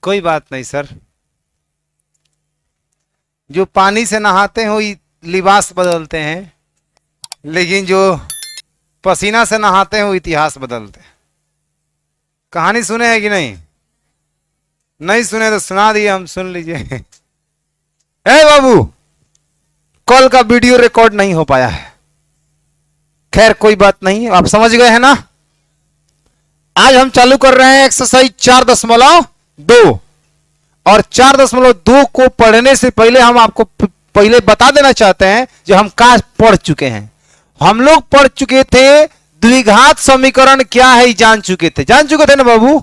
कोई बात नहीं सर, जो पानी से नहाते हैं वो लिबास बदलते हैं, लेकिन जो पसीना से नहाते हैं वो इतिहास बदलते हैं। कहानी सुने हैं कि नहीं? नहीं सुने तो सुना दिए हम, सुन लीजिए। ए बाबू, कल का वीडियो रिकॉर्ड नहीं हो पाया है, खैर कोई बात नहीं, आप समझ गए हैं ना। आज हम चालू कर रहे हैं एक्सरसाइज 4.2 और 4.2 को पढ़ने से पहले हम आपको पहले बता देना चाहते हैं जो हम का पढ़ चुके हैं। हम लोग पढ़ चुके थे द्विघात समीकरण क्या है, जान चुके थे ना बाबू।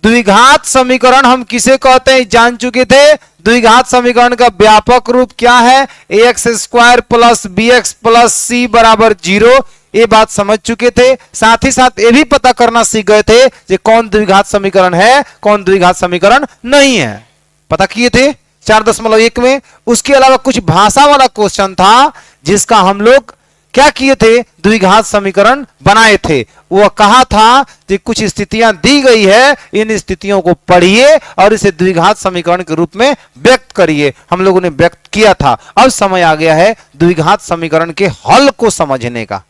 द्विघात समीकरण हम किसे कहते हैं जान चुके थे। द्विघात समीकरण का व्यापक रूप क्या है, ax² plus bx plus c बराबर 0, ये बात समझ चुके थे। साथ ही साथ ये भी पता करना सीख गए थे कि कौन द्विघात समीकरण है, कौन द्विघात समीकरण नहीं है, पता किए थे 4.1 में। उसके अलावा कुछ भाषा वाला क्वेश्चन था जिसका हम लोग क्या किए थे, द्विघात समीकरण बनाए थे। वो कहा था कि कुछ स्थितियां दी गई है, इन स्थितियों को पढ़िए और इसे द्विघात समीकरण के रूप में व्यक्त करिए। हम लोगों ने व्यक्त किया था। अब समय आ गया है द्विघात समीकरण के हल को समझने का,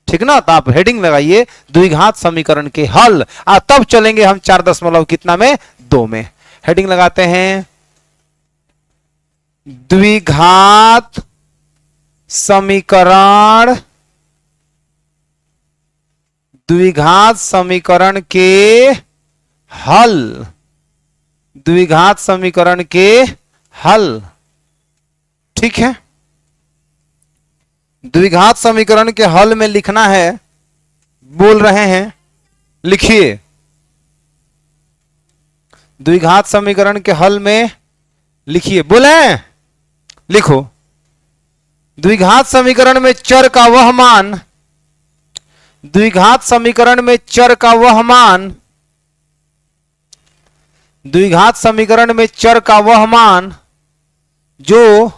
ठीक ना। तो आप हेडिंग लगाइए द्विघात समीकरण के हल, तब चलेंगे हम 4.2 में। हेडिंग लगाते हैं द्विघात समीकरण, द्विघात समीकरण के हल, द्विघात समीकरण के हल, ठीक है। द्विघात समीकरण के हल में लिखना है, बोल रहे हैं, लिखिए। द्विघात समीकरण के हल में लिखिए, बोले लिखो। द्विघात समीकरण में चर का वह मान, द्विघात समीकरण में चर का वह मान, द्विघात समीकरण में चर का वह मान जो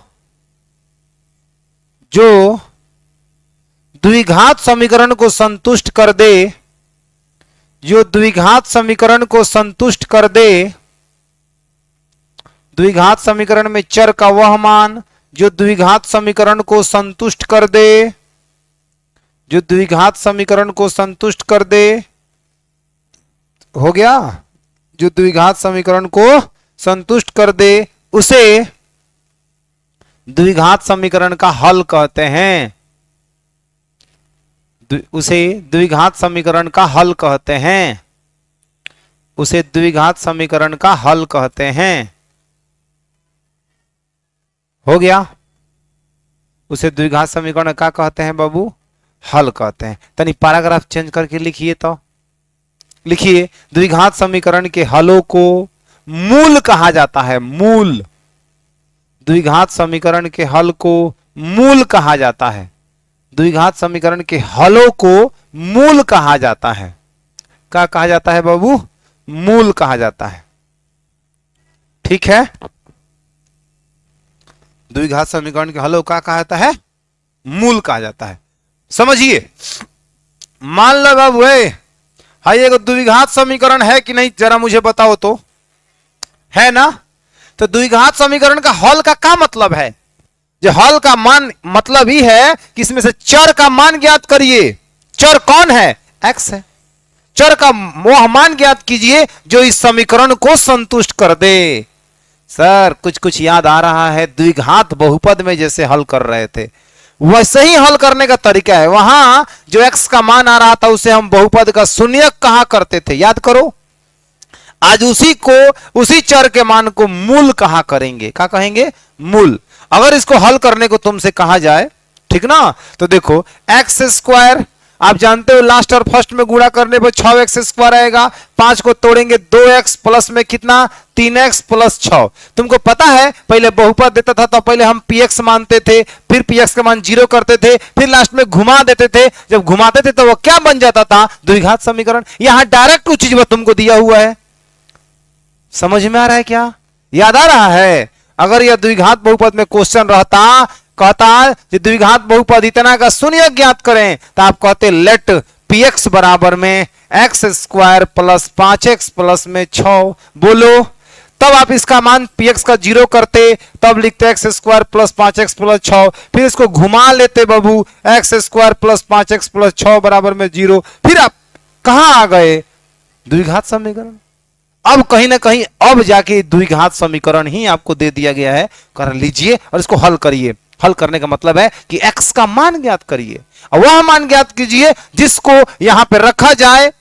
द्विघात समीकरण को संतुष्ट कर दे, जो द्विघात समीकरण को संतुष्ट कर दे। द्विघात समीकरण में चर का वह मान जो द्विघात समीकरण को संतुष्ट कर दे, जो द्विघात समीकरण को संतुष्ट कर दे, हो गया। जो द्विघात समीकरण को संतुष्ट कर दे उसे द्विघात समीकरण का हल कहते हैं, उसे द्विघात समीकरण का हल कहते हैं, उसे द्विघात समीकरण का हल कहते हैं। हो गया। उसे द्विघात समीकरण क्या कहते हैं बाबू, हल कहते हैं। तनी पैराग्राफ चेंज करके लिखिए, तो लिखिए द्विघात समीकरण के हलों को मूल कहा जाता है, मूल। द्विघात समीकरण के हल को मूल कहा जाता है, द्विघात समीकरण के हलों को मूल कहा जाता है। क्या कहा जाता है बाबू, मूल कहा जाता है, ठीक है। द्विघात समीकरण के हलों का कहा जाता है, मूल कहा जाता है। समझिए, मान लो बाबू हाई एक द्विघात समीकरण है कि नहीं, जरा मुझे बताओ तो, है ना। तो द्विघात समीकरण का हल का क्या मतलब है, जो हल का मान मतलब ही है कि इसमें से चर का मान ज्ञात करिए। चर कौन है, x है। चर का वह मान ज्ञात कीजिए जो इस समीकरण को संतुष्ट कर दे। सर कुछ कुछ याद आ रहा है, द्विघात बहुपद में जैसे हल कर रहे थे वैसे ही हल करने का तरीका है। वहां जो x का मान आ रहा था उसे हम बहुपद का शून्यक कहा करते थे, याद करो। आज उसी चर के मान को मूल कहा करेंगे। क्या कहेंगे, मूल। अगर इसको हल करने को तुमसे कहा जाए, ठीक ना, तो देखो x², आप जानते हो लास्ट और फर्स्ट में गुणा करने पर 6x² आएगा। 5 को तोड़ेंगे 2x प्लस में कितना, 3x प्लस 6। तुमको पता है पहले बहुपद देता था तो पहले हम px मानते थे, फिर px का मान 0 करते थे, फिर लास्ट में घुमा देते थे। जब घुमाते थे तो वो क्या बन जाता था, द्विघात समीकरण। यहां डायरेक्ट वो चीज तुमको दिया हुआ है। समझ में आ रहा है क्या, याद आ रहा है। अगर यह द्विघात बहुपद में क्वेश्चन रहता, कहता कि द्विघात बहुपद इतना का शून्य ज्ञात करें, तो आप कहते लेट px बराबर में x² प्लस 5x प्लस में 6। बोलो तब आप इसका मान px का 0 करते, तब लिखते x square plus 5x plus 6, फिर इसको घुमा लेते बाबू, X square plus 5x plus 6 बराबर में 0। फिर आप कहां आ गए? द्विघात समीकरण। अब कहीं ना कहीं अब जाके द्विघात समीकरण ही आपको दे दिया गया है, कर लीजिए और इसको हल करिए। हल करने का मतलब है कि x का मान ज्ञात करिए, और वह मान ज्ञात कीजिए जिसको यहां पे रखा जाए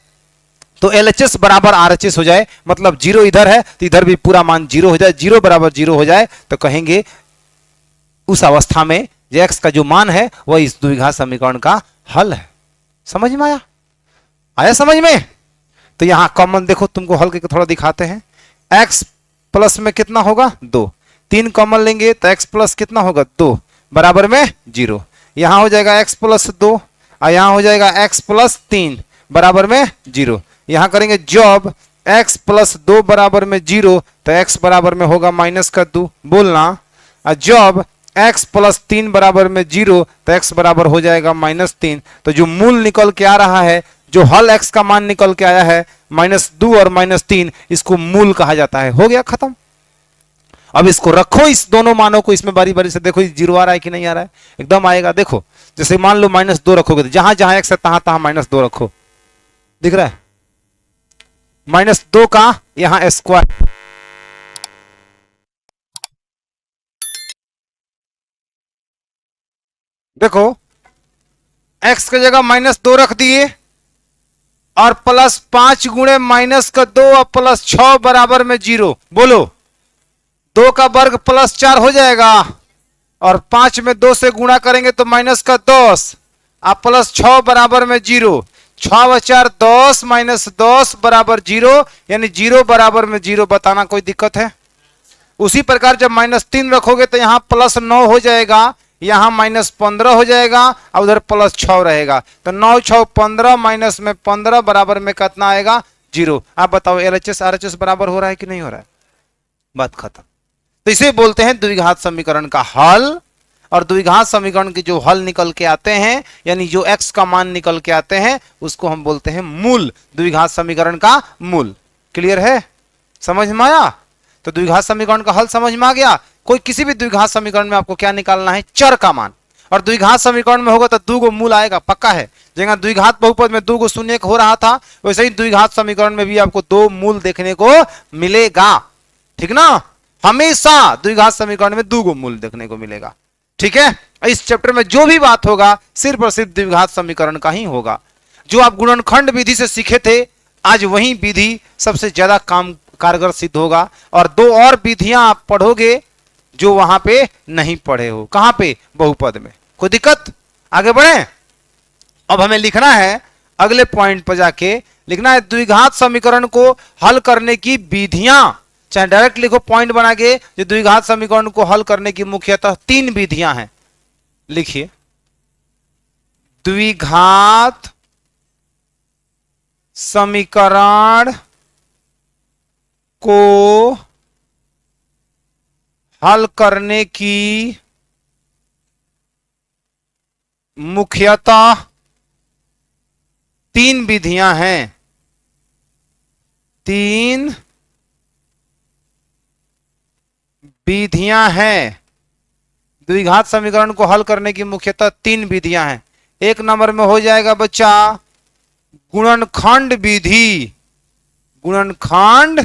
तो LHS बराबर RHS हो जाए, मतलब 0 इधर है तो इधर भी पूरा मान 0 हो जाए, 0 बराबर 0 हो जाए, तो कहेंगे उस अवस्था में जो x का जो मान है वह इस द्विघात समीकरण का हल है। समझ में आया? आया समझ में? तो यहां कॉमन देखो, तुमको हल करके थोड़ा दिखाते हैं। x प्लस में कितना होगा? 2। 3 कॉमन लेंगे तो x प्लस कितना होगा? 2 बराबर में 0। यहां हो जाएगा x प्लस 2 और यहां हो जाएगा x प्लस 3 बराबर में 0। यहां करेंगे जॉब x प्लस 2 बराबर में 0 तो x बराबर में होगा माइनस का 2, बोलना। और जॉब x प्लस 3 बराबर में 0 तो x बराबर हो जाएगा माइनस 3। तो जो मूल निकल के आ रहा है, जो हल x का मान निकल के आया है -2 और -3, इसको मूल कहा जाता है। हो गया खत्म। अब इसको रखो, इस दोनों मानों को इसमें बारी बारी से देखो, 0 आ रहा है कि नहीं आ रहा है? एकदम आएगा। देखो जैसे मान लो -2 रखोगे तो जहां जहां x है तहां तहां -2 रखो, दिख रहा है? -2 का यहां स्क्वायर, देखो x की जगह -2 रख दिए और +5 गुणे -2 और +6 बराबर में 0। बोलो 2 का वर्ग +4 हो जाएगा और 5 में 2 से गुणा करेंगे तो -10 और +6 बराबर में 0। 6 व 4 10 -10 बराबर 0, यानी 0 बराबर में 0। बताना कोई दिक्कत है? उसी प्रकार जब -3 रखोगे तो यहां +9 हो जाएगा, यहां -15 हो जाएगा और उधर +6 रहेगा, तो 9 6 15 माइनस में 15 बराबर में कितना आएगा? 0। आप बताओ LHS RHS बराबर हो रहा है कि नहीं हो रहा है? बात खत्म। तो इसे बोलते हैं द्विघात समीकरण का हल। और द्विघात समीकरण के जो हल निकल के आते हैं, यानी जो x का मान निकल के आते हैं, उसको हम बोलते हैं मूल। द्विघात समीकरण का मूल। क्लियर है? समझ में आया? तो द्विघात समीकरण का हल समझ में आ गया। कोई किसी भी द्विघात समीकरण में आपको क्या निकालना है? चर का मान। और द्विघात समीकरण में होगा तो 2 गो मूल आएगा, पक्का है। जगह द्विघात बहुपद में 2 गो शून्य हो रहा था, वैसे ही द्विघात समीकरण में भी आपको 2 मूल देखने को मिलेगा। ठीक ना? हमेशा द्विघात समीकरण में 2 गो मूल देखने को मिलेगा। ठीक है? इस चैप्टर में जो भी बात होगा सिर्फ और सिर्फ द्विघात समीकरण का ही होगा। जो आप गुणनखंड विधि से सीखे थे, आज वही विधि सबसे ज्यादा काम कारगर सिद्ध होगा। और 2 और विधियां आप पढ़ोगे जो वहां पे नहीं पढ़े हो। कहां पे? बहुपद में। कोई दिक्कत? आगे बढ़े। अब हमें लिखना है अगले पॉइंट पर जाके, लिखना है द्विघात समीकरण को हल करने की विधियां। चाहे डायरेक्ट लिखो पॉइंट बना के, जो द्विघात समीकरण को हल करने की मुख्यतः 3 विधियां हैं। लिखिए द्विघात समीकरण को हल करने की मुख्यतः 3 विधियां हैं। 3 विधियां हैं। द्विघात समीकरण को हल करने की मुख्यतः 3 विधियां हैं। एक नंबर में हो जाएगा बच्चा गुणनखंड विधि। गुणनखंड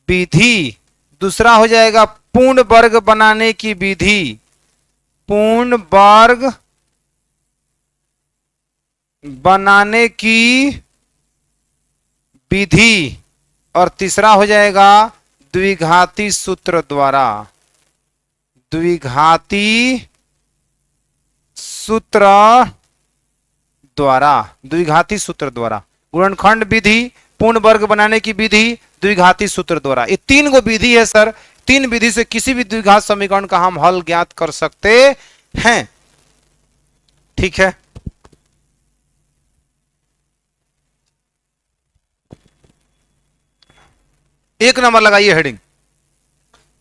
विधि। दूसरा हो जाएगा पूर्ण वर्ग बनाने की विधि। पूर्ण वर्ग बनाने की विधि। और तीसरा हो जाएगा द्विघाती सूत्र द्वारा। द्विघाती सूत्र द्वारा। द्विघाती सूत्र द्वारा। गुणनखंड विधि, पूर्ण वर्ग बनाने की विधि, द्विघाती सूत्र द्वारा। ये 3 गो विधि है सर। 3 विधि से किसी भी द्विघात समीकरण का हम हल ज्ञात कर सकते हैं। ठीक है? एक नंबर लगाइए हेडिंग,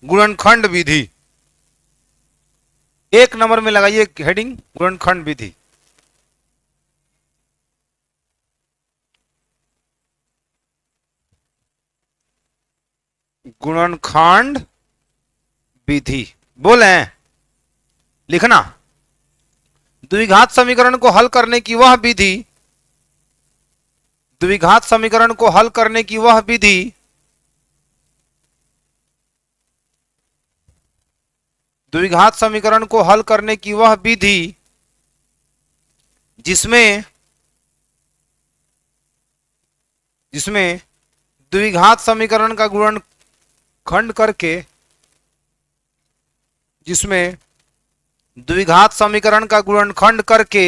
गुणनखंड विधि। एक नंबर में लगाइए हेडिंग गुणनखंड विधि। गुणनखंड विधि बोले, लिखना द्विघात समीकरण को हल करने की वह विधि, द्विघात समीकरण को हल करने की वह विधि द्विघात समीकरण को हल करने की वह विधि जिसमें द्विघात समीकरण का गुणनखंड करके, जिसमें द्विघात समीकरण का गुणनखंड करके,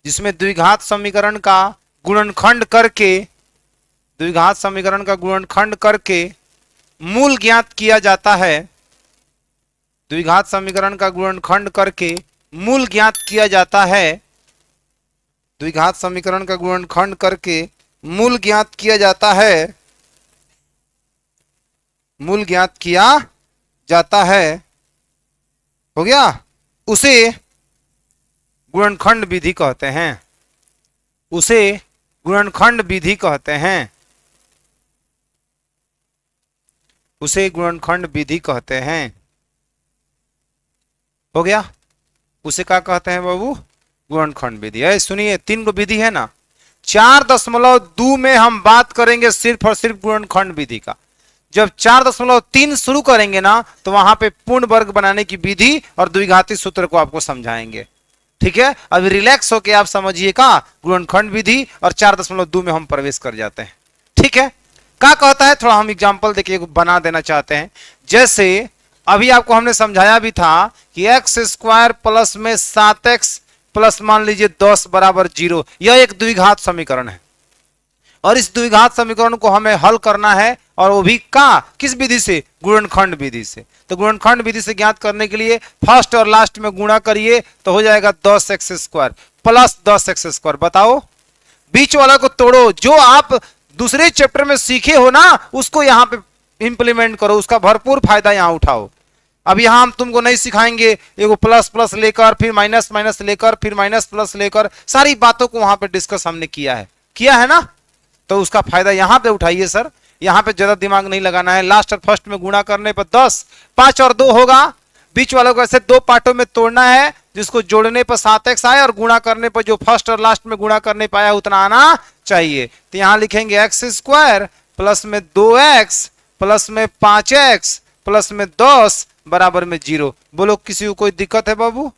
जिसमें द्विघात समीकरण का गुणनखंड करके, द्विघात समीकरण का गुणनखंड करके मूल ज्ञात किया जाता है, द्विघात समीकरण का गुणनखंड करके मूल ज्ञात किया जाता है, द्विघात समीकरण का गुणनखंड करके मूल ज्ञात किया जाता है, मूल ज्ञात किया जाता है, हो गया, उसे गुणनखंड विधि कहते हैं, उसे गुणनखंड विधि कहते हैं, उसे गुणनखंड विधि कहते हैं, हो गया। उसे क्या कहते हैं बाबू? गुणनखंड विधि है। सुनिए, 3 गो विधि है ना, 4.2 में हम बात करेंगे सिर्फ और सिर्फ गुणनखंड विधि का। जब 4.3 शुरू करेंगे ना, तो वहां पे पूर्ण वर्ग बनाने की विधि और द्विघाती सूत्र को आपको समझाएंगे, ठीक है। अभी रिलैक्स होके आप समझिएगा गुणनखंड विधि, और 4.2 में हम प्रवेश कर जाते हैं, ठीक है। क्या कहता है, थोड़ा हम एग्जांपल देखिए बना देना चाहते हैं। जैसे अभी आपको हमने समझाया भी था कि एक्स स्क्वायर प्लस में 7x प्लस मान लीजिए 10 बराबर 0, यह एक द्विघात समीकरण है, और इस द्विघात समीकरण को हमें हल करना है, और वो भी किस विधि से? गुणनखंड विधि से। तो गुणनखंड विधि से ज्ञात करने के लिए फर्स्ट और लास्ट में गुणा करिए, तो हो जाएगा 10x square plus 10x square. बताओ, बीच वाला को तोड़ो, जो आप दूसरे चैप्टर में सीखे हो ना, उसको यहां पे इंप्लीमेंट करो, उसका भरपूर फायदा यहां उठाओ। अब यहां हम तुमको नहीं सिखाएंगे, एगो प्लस प्लस लेकर, फिर माइनस माइनस लेकर, फिर माइनस प्लस लेकर, सारी बातों को वहां पे डिस्कस हमने किया है ना, तो उसका फायदा यहां पे उठाइए सर। यहां पे ज्यादा दिमाग नहीं लगाना है। लास्ट और फर्स्ट में गुणा करने पर 10, 5 और 2 होगा। बीच वालों को ऐसे 2 पार्टों में तोड़ना है, जिसको जोड़ने पर 7x आए, और गुणा करने पर जो फर्स्ट और लास्ट में गुणा करने पाया उतना आना चाहिए। तो यहां लिखेंगे एक्स स्क्वायर प्लस में 2x प्लस में 5x प्लस में 10 बराबर में 0। बोलो, किसी को कोई दिक्कत है बाबू?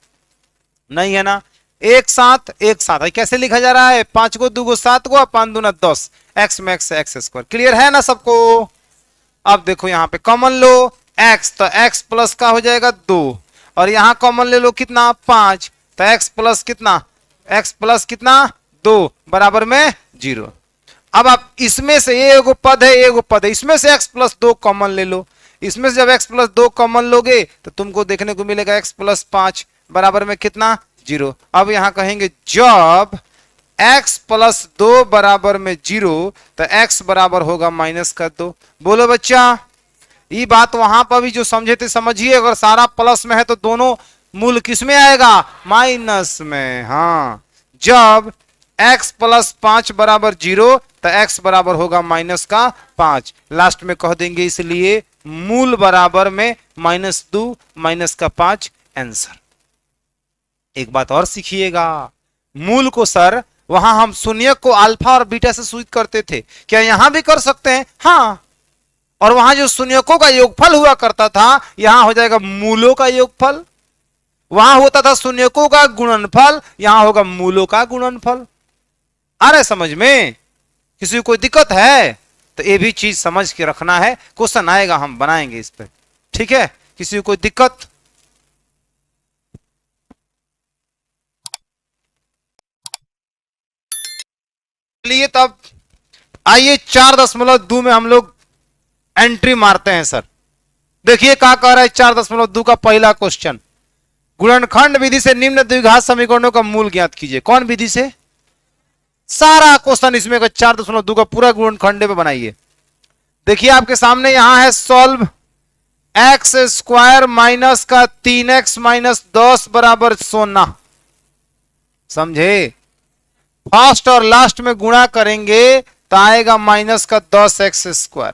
नहीं है ना। एक साथ है, कैसे लिखा जा रहा है? 5 को 2 को 7 को, 5 दूना 10, x में x स्क्वायर। क्लियर है ना सबको? अब देखो यहां पे कॉमन लो x, तो x प्लस का हो जाएगा 2, और यहां कॉमन ले लो कितना? 5, तो x प्लस कितना? x प्लस कितना? 2 बराबर में 0। अब आप इसमें से एगो पद है, इसमें से x प्लस 2 कॉमन ले लो। इसमें से जब x प्लस 2 कॉमन लोगे तो तुमको देखने को मिलेगा x प्लस 5 बराबर में कितना? 0। अब यहां कहेंगे जब x प्लस 2 बराबर में 0, तो x बराबर होगा माइनस का 2। बोलो बच्चा, ये बात वहां पर भी जो समझे थे समझिए। अगर सारा प्लस में है तो दोनों मूल किस में आएगा? माइनस में। हाँ, जब x प्लस 5 बराबर 0, तो x बराबर होगा माइनस का 5। लास्ट में कह देंगे, इसलिए मूल बराबर में -2 माइनस का 5 आंसर। एक बात और सीखिएगा, मूल को सर वहां हम शून्यक को अल्फा और बीटा से सूचित करते थे, क्या यहां भी कर सकते हैं? हाँ। और वहां जो शून्यकों का योगफल हुआ करता था, यहां हो जाएगा मूलों का योगफल। वहां होता था शून्यकों का गुणनफल, यहां होगा मूलों का गुणनफल। आ रहा है समझ में? किसी को कोई दिक्कत है तो ये भी चीज समझ के रखना है, क्वेश्चन आएगा हम बनाएंगे इस पे, ठीक है। किसी को कोई दिक्कत? चलिए तब आइए 4.2 में हम लोग एंट्री मारते हैं सर। देखिए क्या कह रहा है 4.2 का पहला क्वेश्चन, गुणनखंड विधि से निम्न द्विघात समीकरणों का मूल ज्ञात कीजिए। कौन विधि से? सारा क्वेश्चन इसमें का 4.2 का पूरा गुणनखंड पे बनाइए। देखिए आपके सामने यहां है सॉल्व एक्स स्क्वायर माइनस का 3x माइनस 10 बराबर 16। समझे? फर्स्ट और लास्ट में गुणा करेंगे तो आएगा माइनस का 10x²।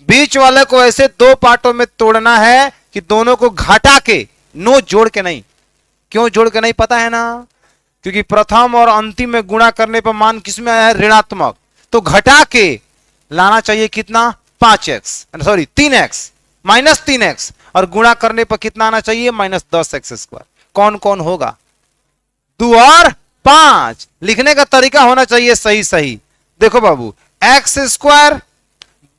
बीच वाले को ऐसे दो पार्टों में तोड़ना है कि दोनों को घटा के, नो जोड़ के नहीं। क्यों जोड़ के नहीं पता है ना? क्योंकि प्रथम और अंतिम में गुणा करने पर मान किसमें आया है? ऋणात्मक। तो घटा के लाना चाहिए कितना? 3x, माइनस 3x, और गुणा करने पर कितना आना चाहिए? Minus 10x²। कौन कौन होगा? 2 और 5। लिखने का तरीका होना चाहिए सही सही। देखो बाबू, x²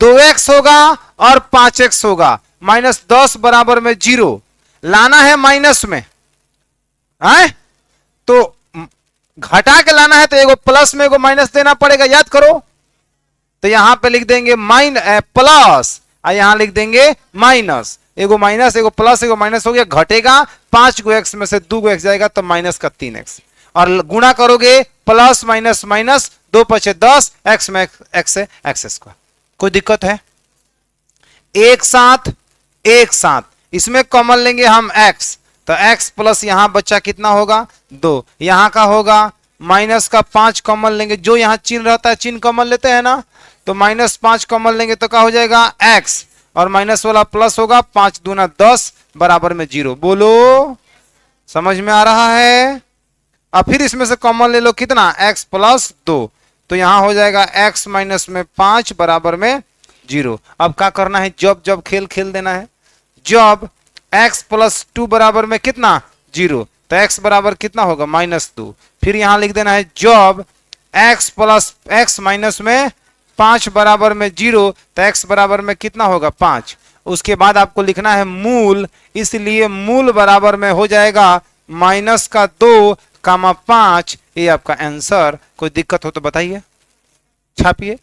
2x होगा और 5x होगा, माइनस 10 बराबर में 0 लाना है माइनस में है? तो घटा के लाना है तो एगो प्लस में एगो माइनस देना पड़ेगा, याद करो। तो यहां पे लिख देंगे प्लस और यहां लिख देंगे माइनस। एगो माइनस एगो प्लस एगो माइनस हो गया, घटेगा 5 गो x में से 2 गो x जाएगा तो माइनस का 3x, और गुणा करोगे प्लस माइनस माइनस 2 पचे 10, x में x से x²। कोई दिक्कत है? एक साथ इसमें कॉमन लेंगे हम x, तो x प्लस यहां बच्चा कितना होगा? 2। यहां का होगा माइनस का 5 कॉमन लेंगे, जो यहां चिन्ह रहता है चिन्ह कॉमन लेते हैं ना, तो माइनस 5 कॉमन लेंगे तो क्या हो जाएगा? x, और माइनस वाला प्लस होगा, 5 दूना 10 बराबर में 0। बोलो समझ में आ रहा है? अब फिर इसमें से कॉमन ले लो कितना? x प्लस 2, तो यहां हो जाएगा x माइनस में 5 बराबर में 0। अब क्या करना है? जब खेल खेल देना है। जब x प्लस 2 बराबर में कितना? 0, तो x बराबर कितना होगा? माइनस 2। फिर यहां लिख देना है जब x प्लस x माइनस में 5 बराबर में 0, तो x बराबर में कितना होगा? 5। उसके बाद आपको लिखना है मूल, इसलिए मूल बराबर में हो जाएगा माइनस का 2 कामा 5। ये आपका आंसर। कोई दिक्कत हो तो बताइए, छापिए।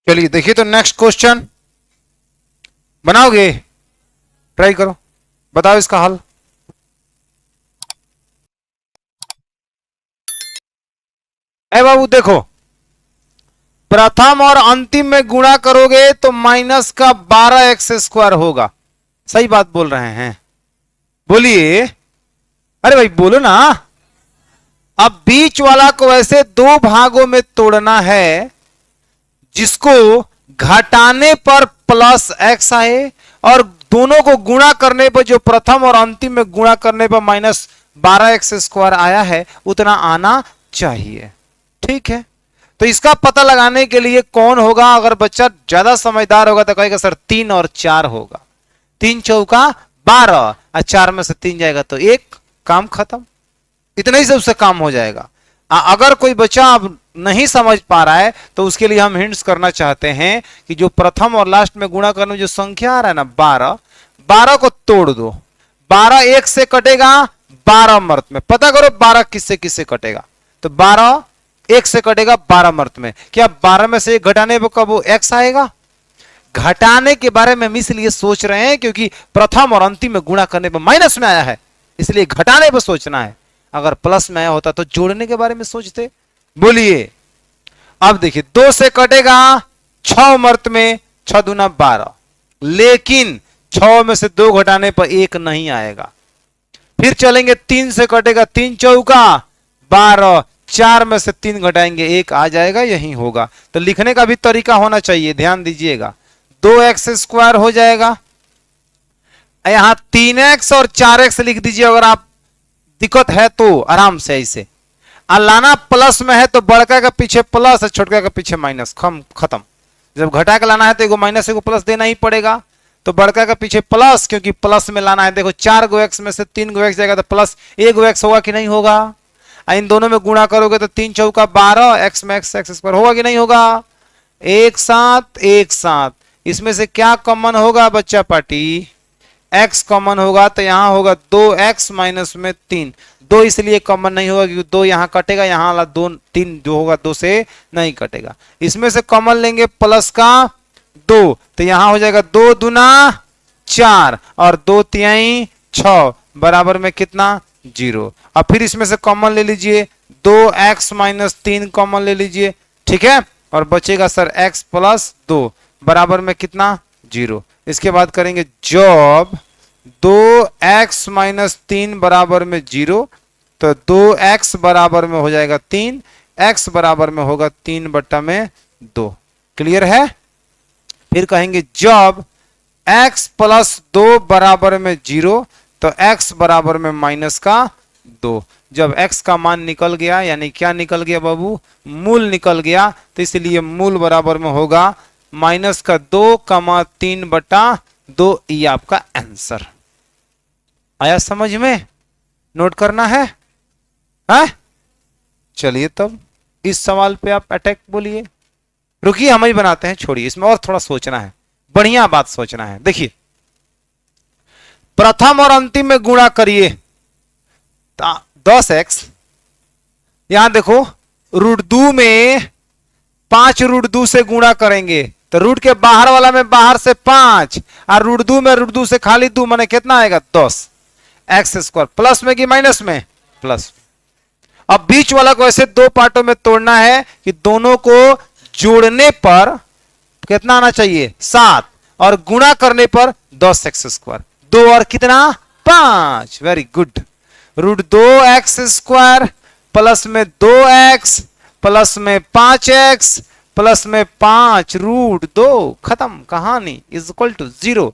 चलिए देखिए तो नेक्स्ट क्वेश्चन बनाओगे? ट्राई करो, बताओ इसका हल। ए बाबू देखो, प्रथम और अंतिम में गुणा करोगे तो माइनस का 12x² होगा। सही बात बोल रहे हैं? बोलिए, अरे भाई बोलो ना। अब बीच वाला को ऐसे दो भागों में तोड़ना है जिसको घटाने पर प्लस x आए, और दोनों को गुणा करने पर, जो प्रथम और अंतिम में गुणा करने पर माइनस 12x² आया है, उतना आना चाहिए। ठीक है, तो इसका पता लगाने के लिए कौन होगा? अगर बच्चा ज्यादा समझदार होगा तो कहेगा सर 3 और 4 होगा। 3 चौका 12 और 4 में से 3 जाएगा तो 1, काम खत्म। इतना ही से उससे काम हो जाएगा। अगर कोई बच्चा अब नहीं समझ पा रहा है तो उसके लिए हम हिंट्स करना चाहते हैं कि जो प्रथम और लास्ट में गुणा करने में जो संख्या आ रहा है ना 12 को तोड़ दो। 12 1 से कटेगा, 12 मर्त में। पता करो 12 किससे किससे कटेगा। तो 12 1 से कटेगा 12 मर्त में। क्या 12 में से 1 घटाने पर कब वो x आएगा? घटाने के बारे में हम इसलिए सोच रहे हैं क्योंकि प्रथम और अंतिम में गुणा करने पर माइनस में आया है, इसलिए घटाने पर सोचना है। अगर प्लस में आया होता तो जोड़ने के बारे में सोचते। बोलिए, अब देखिए 2 से कटेगा 6 मर्त में, 6 दूना 12, लेकिन 6 में से 2 घटाने पर 1 नहीं आएगा। फिर चलेंगे 3 से कटेगा, 3 चौका 12, 4 में से 3 घटाएंगे 1 आ जाएगा, यही होगा। तो लिखने का भी तरीका होना चाहिए, ध्यान दीजिएगा। 2x² हो जाएगा, यहां 3x और 4x लिख दीजिए अगर आप दिक्कत है तो, आराम से ऐसे। लाना प्लस में है तो बड़का का पीछे प्लस और छोटका का पीछे माइनस, खत्म। जब घटा के लाना है तो एगो माइनस एगो प्लस देना ही पड़ेगा। तो बड़का का पीछे प्लस, क्योंकि प्लस में लाना है। देखो 4 गो x में से 3 गो x जाएगा तो प्लस 1 गो x होगा कि नहीं होगा? इन दोनों में गुणा करोगे तो 3 चौका 12, x में x² होगा कि नहीं होगा? एक साथ। इसमें से क्या कॉमन होगा बच्चा पार्टी? x कॉमन होगा, तो यहां होगा 2x माइनस में 3। 2 इसलिए कॉमन नहीं होगा क्योंकि 2 यहां कटेगा, यहां वाला 2 3 जो होगा 2 से नहीं कटेगा। इसमें से कॉमन लेंगे प्लस का 2, तो यहां हो जाएगा 2 दूना 4 और 2 तिहाई 6 बराबर में कितना? 0। अब फिर इसमें से कॉमन ले लीजिए, 2x माइनस 3 कॉमन ले लीजिए, ठीक है, और बचेगा सर x प्लस 2 बराबर में कितना? 0। इसके बाद करेंगे जॉब 2x माइनस 3 बराबर में 0, तो 2x बराबर में हो जाएगा 3, x बराबर में होगा 3/2। क्लियर है? फिर कहेंगे जब x प्लस 2 बराबर में 0, तो x बराबर में माइनस का 2। जब x का मान निकल गया, यानी क्या निकल गया बाबू? मूल निकल गया, तो इसलिए मूल बराबर में होगा माइनस का 2,3/2। ये आपका आंसर आया समझ में? नोट करना है? चलिए तब इस सवाल पे आप अटैक बोलिए। रुकिए, हम ही बनाते हैं, छोड़िए, इसमें और थोड़ा सोचना है, बढ़िया बात सोचना है। देखिए, प्रथम और अंतिम में गुणा करिए, 10x। यहां देखो, √2 में 5√2 से गुणा करेंगे, तो रूट के बाहर वाला में बाहर से 5, और √2 में √2 से खाली 2, माने कितना आएगा? 10 x²। प्लस में कि माइनस में? प्लस। अब बीच वाला को ऐसे दो पार्टों में तोड़ना है कि दोनों को जोड़ने पर कितना आना चाहिए? 7, और गुणा करने पर 10x²। 2 और कितना? 5। Very good. √2x² प्लस में 2x प्लस में 5x प्लस में 5 √2, खत्म कहानी, इज इक्वल टू 0।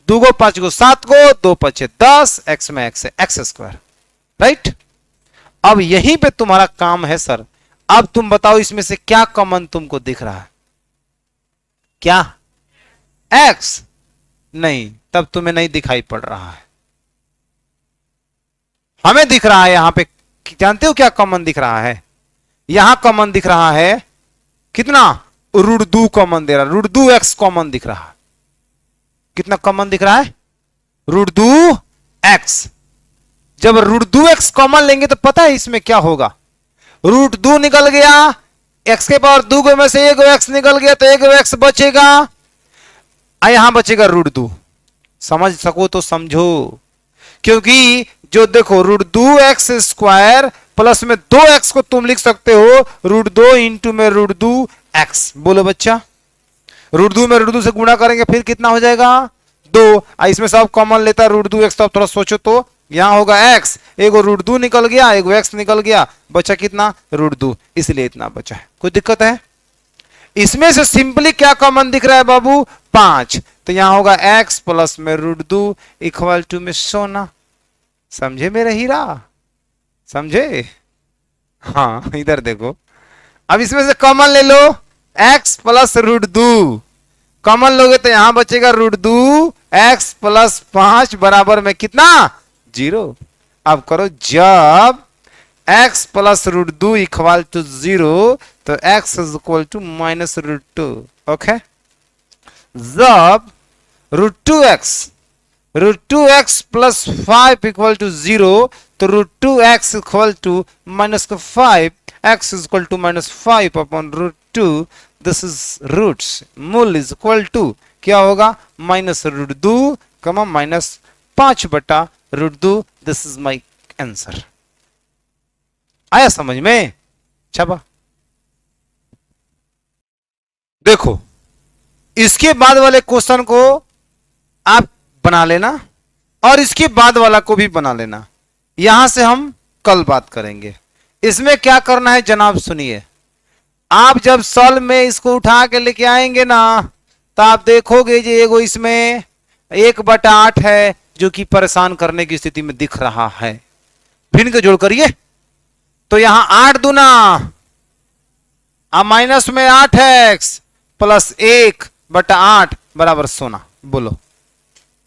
2 को 5 को 7 को, 2 5 10, x में x है x²। राइट? अब यहीं पे तुम्हारा काम है सर। अब तुम बताओ इसमें से क्या कॉमन तुमको दिख रहा है? क्या? x? नहीं, तब तुम्हें नहीं दिखाई पड़ रहा है, हमें दिख रहा है यहां पे। जानते हो क्या कॉमन दिख रहा है? यहां कॉमन दिख रहा है कितना? √2 कॉमन दे रहा है, √2x कॉमन दिख रहा है। कितना कॉमन दिख रहा है? √2x। जब √2x कॉमन लेंगे तो पता है इसमें क्या होगा? √2 निकल गया, x के पावर 2 में से 1x निकल गया, तो 1x बचेगा, यहां बचेगा √2। समझ सको तो समझो, क्योंकि जो देखो √2x² प्लस में 2x को तुम लिख सकते हो √2 इंटू में √2x। बोलो बच्चा, √2 में √2 से गुणा करेंगे फिर कितना हो जाएगा? 2। इसमें सब कॉमन लेता है √2x, तो थोड़ा सोचो तो यहां होगा x, एगो √2 निकल गया, एगो x निकल गया, बचा कितना? √2, इसलिए इतना बचा है। कोई दिक्कत है? इसमें से सिंपली क्या कॉमन दिख रहा है बाबू? 5। तो यहां होगा x प्लस में √2 इक्वल टू में सोना। समझे मेरा हीरा? समझे? हाँ, इधर देखो, अब इसमें से कॉमन ले लो, x प्लस √2 कॉमन लोगे तो यहां बचेगा √2, x प्लस 5 बराबर में कितना? 0। अब करो, जब x प्लस √2 इक्वल टू 0, तो x is equal to minus √2। Okay? जब √2x प्लस 5 इक्वल टू 0, तो √2x equal to minus 5, x is equal to minus 5 upon √2। This is roots, मूल इज इक्वल टू क्या होगा? Minus √2 comma minus 5/√2। This is my answer. आया समझ में? छापा। देखो, इसके बाद वाले क्वेश्चन को आप बना लेना, और इसके बाद वाला को भी बना लेना। यहां से हम कल बात करेंगे। इसमें क्या करना है जनाब, सुनिए। आप जब सॉल्व में इसको उठा के लेके आएंगे ना, तो आप देखोगे जो एगो इसमें 1/8 है, जो कि परेशान करने की स्थिति में दिख रहा है। फिर इनको जोड़ करिए, तो यहां 8 दूना माइनस में 8x प्लस 1/8 बराबर सोना। बोलो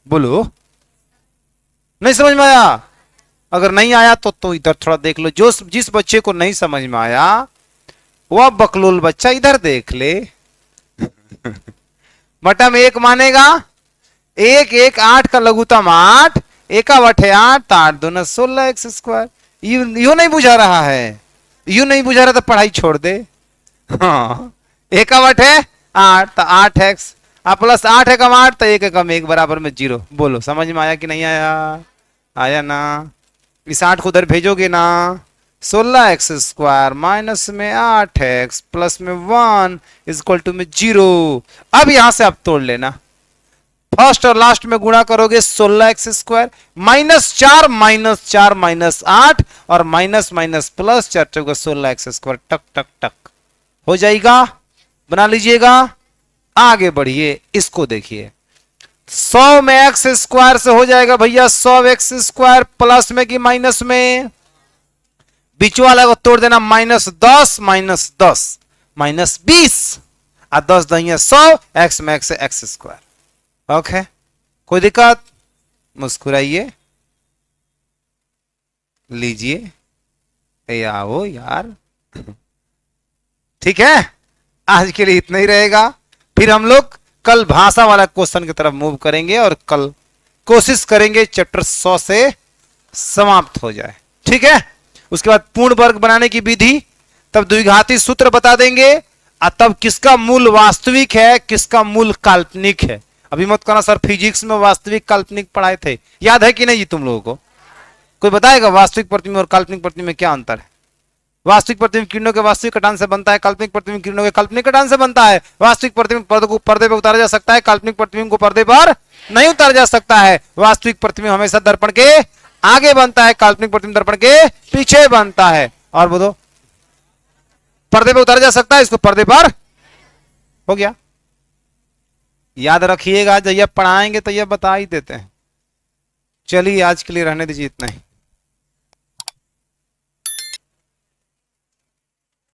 बोलो, नहीं समझ में आया? अगर नहीं आया तो इधर थोड़ा देख लो। जो जिस बच्चे को नहीं समझ में आया वह बकलोल बच्चा इधर देख ले। बटा में 1 मानेगा, 1 1 8 का लघुत्तम 8, 1/8 तो 8 दूना 16x²। यू नहीं बुझा रहा है? यू नहीं बुझा रहा तो पढ़ाई छोड़ दे। हाँ, 1/8 तो 8x प्लस 8 एकम 8 तो 1 एकम 1 बराबर में 0। बोलो समझ में आया कि नहीं आया? आया ना? इस 8 को उधर भेजोगे ना, 16x² माइनस में 8x प्लस में 1 इज इक्वल टू में 0। अब यहां से आप तोड़ लेना, फर्स्ट और लास्ट में गुणा करोगे 16x² -4 -4 -8 और माइनस माइनस प्लस 4 चौका 16x²। टक टक टक हो जाएगा, बना लीजिएगा। आगे बढ़िए, इसको देखिए 100 में x² से हो जाएगा भैया 100x² प्लस में कि माइनस में, बीच वाला को तोड़ देना -10 -10 -20 और 10 दहिया 100, x में x है x²। ओके, कोई दिक्कत? मुस्कुराइए, लीजिए, आओ यार। ठीक है, आज के लिए इतना ही रहेगा। फिर हम लोग कल भाषा वाला क्वेश्चन की तरफ मूव करेंगे और कल कोशिश करेंगे चैप्टर 100 से समाप्त हो जाए। ठीक है, उसके बाद पूर्ण वर्ग बनाने की विधि, तब द्विघाती सूत्र बता देंगे और तब किसका मूल वास्तविक है किसका मूल काल्पनिक है। अभी मत कहना सर फिजिक्स में वास्तविक काल्पनिक पढ़ाए थे, याद है कि नहीं जी तुम लोगों को? कोई बताएगा वास्तविक प्रतिबिंब और काल्पनिक प्रतिबिंब में क्या अंतर है? वास्तविक प्रतिबिंब किरणों के वास्तविक कटान से बनता है, काल्पनिक प्रतिबिंब किरणों के काल्पनिक कटान से बनता है। वास्तविक प्रतिबिंब को पर्दे पर उतारा जा सकता है, काल्पनिक प्रतिबिंब को पर्दे पर नहीं उतारा जा सकता है। वास्तविक प्रतिबिंब हमेशा दर्पण के आगे बनता है, काल्पनिक प्रतिबिंब दर्पण के पीछे बनता है। और बोलो, पर्दे पर उतारा जा सकता है, इसको पर्दे पर, हो गया। याद रखिएगा, जब पढ़ाएंगे तो यह बता ही देते हैं। चलिए आज के लिए रहने दीजिए इतना ही।